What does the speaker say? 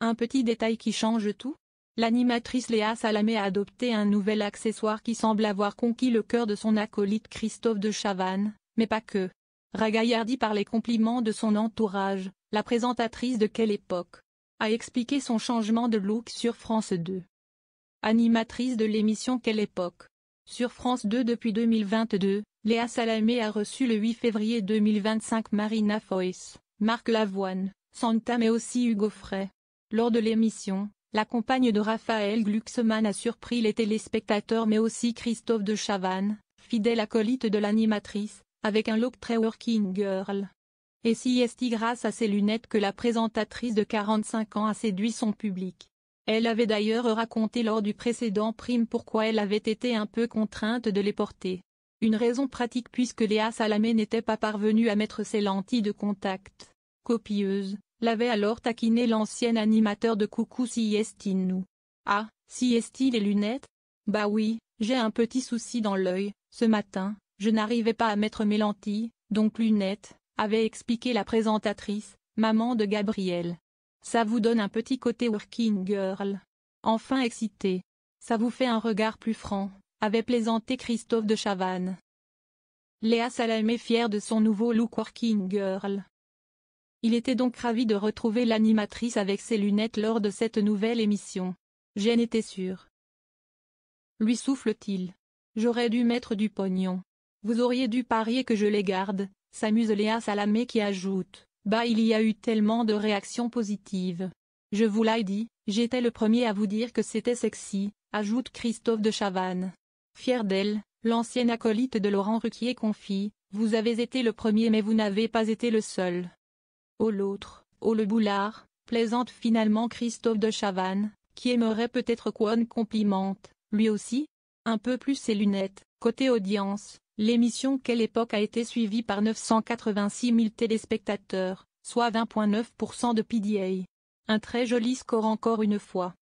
Un petit détail qui change tout? L'animatrice Léa Salamé a adopté un nouvel accessoire qui semble avoir conquis le cœur de son acolyte Christophe de Chavannes, mais pas que. Ragaillardie par les compliments de son entourage, la présentatrice de Quelle époque a expliqué son changement de look sur France 2. Animatrice de l'émission Quelle époque sur France 2 depuis 2022, Léa Salamé a reçu le 8 février 2025 Marina Foïs, Marc Lavoine, Santa mais aussi Hugo Frey. Lors de l'émission, la compagne de Raphaël Glucksmann a surpris les téléspectateurs mais aussi Christophe de Chavannes, fidèle acolyte de l'animatrice, avec un look très working girl. Et si est grâce à ses lunettes que la présentatrice de 45 ans a séduit son public. Elle avait d'ailleurs raconté lors du précédent Prime pourquoi elle avait été un peu contrainte de les porter. Une raison pratique puisque Léa Salamé n'était pas parvenue à mettre ses lentilles de contact. Copieuse, l'avait alors taquiné l'ancien animateur de Coucou si est-il nous. Ah, si est-il les lunettes? Bah oui, j'ai un petit souci dans l'œil, ce matin, je n'arrivais pas à mettre mes lentilles, donc lunettes, avait expliqué la présentatrice, maman de Gabriel. Ça vous donne un petit côté working girl. Enfin excité. Ça vous fait un regard plus franc, avait plaisanté Christophe de Chavannes. Léa Salamé fière de son nouveau look working girl. Il était donc ravi de retrouver l'animatrice avec ses lunettes lors de cette nouvelle émission. J'en étais sûre. Lui souffle-t-il. J'aurais dû mettre du pognon. Vous auriez dû parier que je les garde, s'amuse Léa Salamé qui ajoute. Bah il y a eu tellement de réactions positives. Je vous l'ai dit, j'étais le premier à vous dire que c'était sexy, ajoute Christophe de Chavannes. Fier d'elle, l'ancienne acolyte de Laurent Ruquier confie, vous avez été le premier mais vous n'avez pas été le seul. Oh l'autre, oh le boulard, plaisante finalement Christophe de Chavannes, qui aimerait peut-être qu'on complimente, lui aussi? Un peu plus ses lunettes. Côté audience, l'émission Quelle époque a été suivie par 986 000 téléspectateurs, soit 20,9% de PDA. Un très joli score encore une fois.